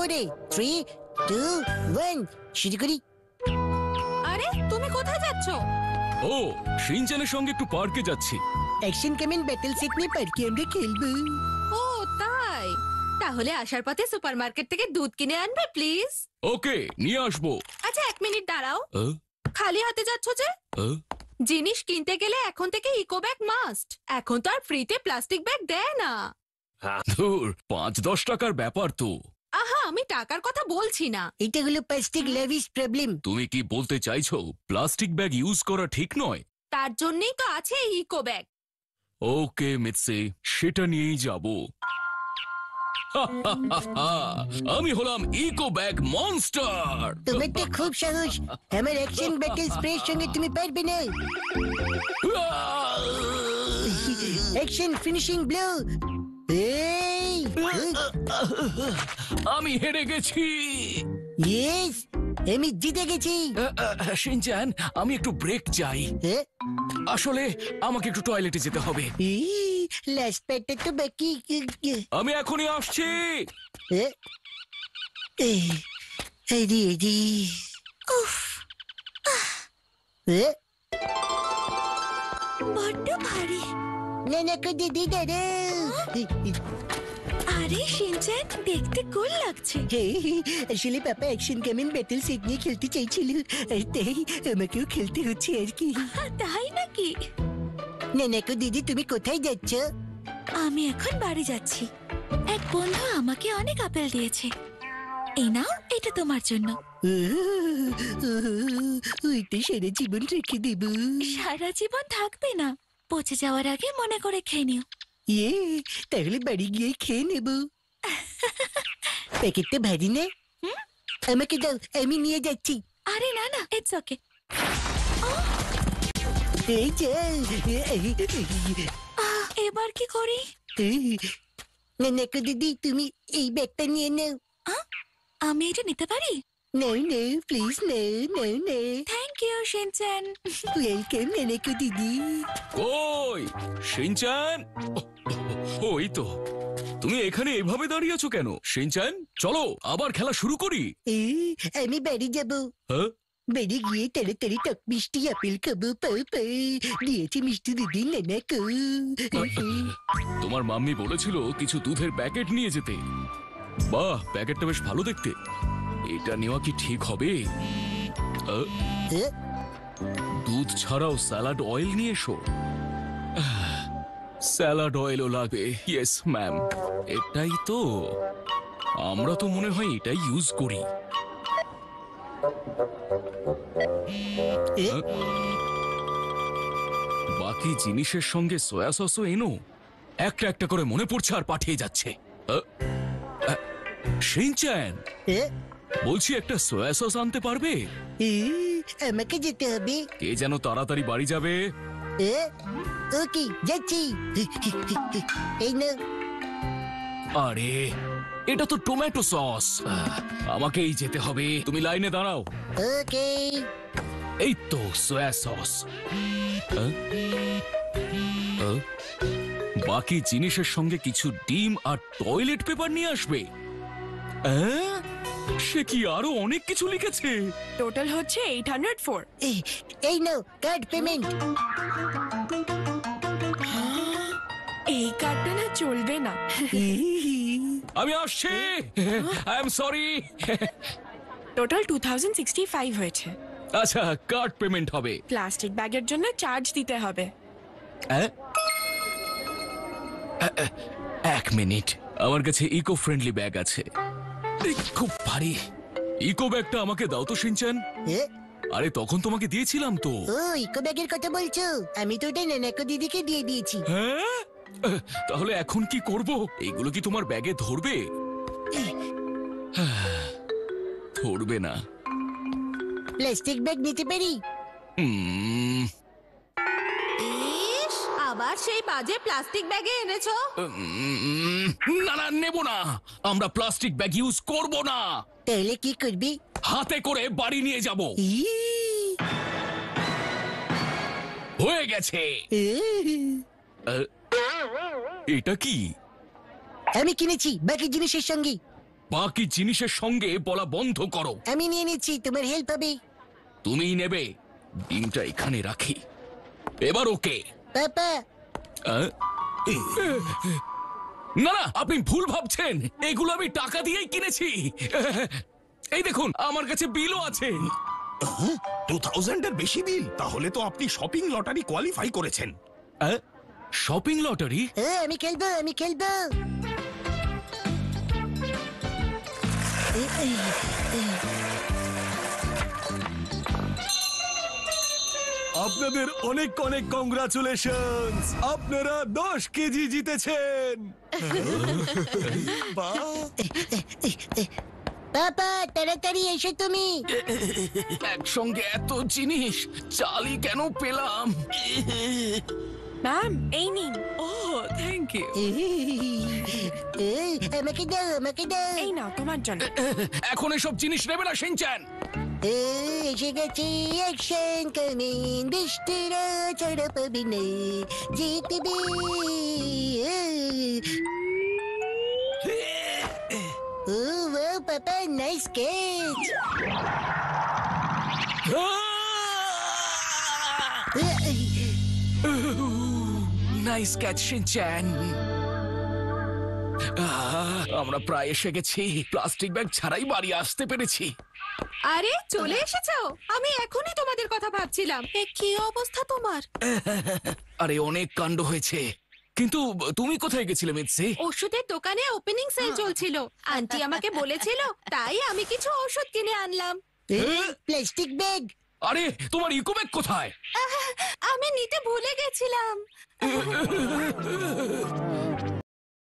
নম্বরে 3, 2, 1 শুরু করি। আরে তুমি কোথায় যাচ্ছ? ও শিনচানের সঙ্গে একটু পার্কে যাচ্ছি। অ্যাকশন কামিং ব্যাটল সেট নিয়ে পার্কে আমরা খেলবো। ও তাই, তাহলে আসার পথে সুপারমার্কেট থেকে দুধ কিনে আনবে প্লিজ। ওকে, নিয়ে আসবো। আচ্ছা 1 মিনিট দাঁড়াও। আহ, খালি হাতে যাচ্ছ যে? আহ, জিনিস কিনতে গেলে এখন থেকে ইকো ব্যাগ মাস্ট। এখন তো আর ফ্রিতে প্লাস্টিক ব্যাগ দেয় না। ধুর, 5-10 টাকার ব্যাপার তো। আহা, আমি টাকার কথা বলছি না। এটা হলো প্লাস্টিক লাভিশ প্রবলেম। তুমি কি বলতে চাইছো প্লাস্টিক ব্যাগ ইউজ করা ঠিক নয়? তার জন্যই তো আছে ইকো ব্যাগ। ওকে মিৎসে, সেটা নিয়েই যাব। আমি হলাম ইকো ব্যাগ মনস্টার। তোমার তো খুব সাহস, আমার অ্যাকশন ব্যাটল স্প্রের সঙ্গে তুমি পারবে না। Action finishing blow. এই আমি হেরে গেছি। ইয়েস, আমি জিতে গেছি। শিনচান, আমি একটু ব্রেক চাই। আসলে আমাকে একটু টয়লেটে যেতে হবে। লাস্ট প্যাডটা তো বাকি। আমি এখনই আসছি। বড্ড ভারী। নানাকো দিদি দাঁড়াও। আরে শিনচান, দেখতে কুল লাগছে। আসলে পাপা অ্যাকশন কামিং ব্যাটল সেট নিয়ে খেলতে চাইছিল, আর তাই আমাকেও খেলতে হচ্ছে আর কি। তাই নাকি? নানাকো দিদি, তুমি কোথায় যাচ্ছ? আমি এখন বাড়ি যাচ্ছি। এক বন্ধু আমাকে অনেক আপেল দিয়েছে। এই নাও, এটা তোমার জন্য। ওইটা সারা জীবন রেখে দেব। সারা জীবন থাকবে না, পচে যাওয়ার আগে মনে করে খেয়ে নিও। তাহলে বাড়ি গিয়ে খেয়ে নেব। প্যাকেটটা ভারী না? আমাকে দাও, আমি নিয়ে যাচ্ছি। আরে না না, ইটস ওকে। এই যে এবার কি করি? নানাকো দিদি, তুমি এই ব্যাগটা নিয়ে নাও। আমি এটা নিতে পারি? নাও নাও, প্লিজ নাও নাও নাও। Thank you Shinchan. Welcome Nanako দিদি। কই শিনচান? ওই তো, তুমি এখানে এভাবে দাঁড়িয়ে আছো কেন? শিনচান, চলো আবার খেলা শুরু করি। আমি বাড়ি যাবো। হ্যাঁ, বাড়ি গিয়ে তাড়াতাড়ি টক মিষ্টি আপেল খাবো। পাও পাও দিয়েছে মিষ্টি দিদি নানাকো। তোমার মাম্মি বলেছিল কিছু দুধের প্যাকেট নিয়ে যেতে। বাহ, প্যাকেটটা বেশ ভালো দেখতে। এটা নেওয়া কি ঠিক হবে? দুধ ছাড়াও স্যালাড অয়েল নিয়ে এসো। স্যালাড অয়েলও লাগবে। ইয়েস ম্যাম, এটাই তো। আমরা তো মনে হয় এটাই ইউজ করি। বাকি জিনিসের সঙ্গে সয়া সসও এনো। একটা একটা করে মনে পড়ছে আর পাঠিয়ে যাচ্ছে। শিনচান, বলছি একটা সয়া সস আনতে পারবে? আমাকে যেতে হবে। কে যেন তাড়াতাড়ি বাড়ি যাবে। ওকে, যাচ্ছি। এই না। আরে, এটা তো টমেটো সস। আমাকেই যেতে হবে। তুমি লাইনে দাঁড়াও। ওকে। এই তো সয়া সস। বাকি জিনিসের সঙ্গে কিছু ডিম আর টয়লেট পেপার নিয়ে আসবে। সে কি আরো অনেক কিছু লিখেছে? টোটাল হচ্ছে 804। এই নাও কার্ড পেমেন্ট। এই কার্ডটা না চলবে না। আমি আসছি। I am sorry. টোটাল 2065 হয়েছে। আচ্ছা, কার্ড পেমেন্ট হবে। প্লাস্টিক ব্যাগের জন্য চার্জ দিতে হবে। 1 মিনিট, আমার কাছে ইকো ফ্রেন্ডলি ব্যাগ আছে। খুব ভারী। ইকো ব্যাগটা আমাকে দাও তো শিনচান। আরে তখন তোমাকে দিয়েছিলাম তো। ও, ইকো ব্যাগের কথা বলছো? আমি তো ওটা নানাকো দিদিকে দিয়ে দিয়েছি। হ্যাঁ, তাহলে এখন কি করব? এগুলো কি তোমার ব্যাগে ধরবে? ধরবে না। প্লাস্টিক ব্যাগ নিতে পারি? ইস, আবার সেই বাজে প্লাস্টিক ব্যাগে এনেছো। না না, নেব না। আমরা প্লাস্টিক ব্যাগ ইউজ করব না। তাহলে কি করবি? হাতে করে বাড়ি নিয়ে যাব। হয়ে গেছে। এটা কি? আমি কিনেছি বাকি জিনিসের সঙ্গে। বাকি জিনিসের সঙ্গে বলা বন্ধ করো। আমি নিয়ে নিচ্ছি, তোমার হেল্প হবে। তুমিই নেবে। ডিমটা এখানে রাখি। এবার ওকে। পাপা, আহ? না না, আপনি ভুল ভাবছেন। এগুলো আমি টাকা দিয়েই কিনেছি। এই দেখুন, আমার কাছে বিলও আছে। 2000 এর বেশি বিল? তাহলে তো আপনি শপিং লটারি কোয়ালিফাই করেছেন। Shopping lottery? আমি খেলবো, আমি খেলবো। আপনাদের অনেক অনেক কংগ্রাচুলেশনস, আপনারা 10 কেজি জিতেছেন। পাপা, তাড়াতাড়ি এসো তুমি। একসঙ্গে এত জিনিস, চালই কেন পেলাম? ম্যাম, এই নিন। ও, থ্যাংক ইউ। আমাকে দাও, আমাকে দাও। এই নাও তোমার জন্য। এখন এসব জিনিস নেবে না শিনচ্যান। এসে গেছে অ্যাকশন কামিং, বৃষ্টিরা চড়া পাবি না, জিতবি। ও wow papa, nice catch. Nice catch Shinchan. আমরা প্রায় এসে গেছি। প্লাস্টিক ব্যাগ ছাড়াই বাড়ি আসতে পেরেছি। আরে, চলে এসেছো? আমি এখনই তোমাদের কথা ভাবছিলাম। কি অবস্থা তোমার? আরে, অনেক কাণ্ড হয়েছে। কিন্তু তুমি কোথায় গেছিলে মিৎসি? ওষুধের দোকানে ওপেনিং সেল চলছিল, আন্টি আমাকে বলেছিল, তাই আমি কিছু ওষুধ কিনে আনলাম। Plastic bag. আরে, তোমার ইকো ব্যাগ কোথায়? আমি নিতে ভুলে গেছিলাম।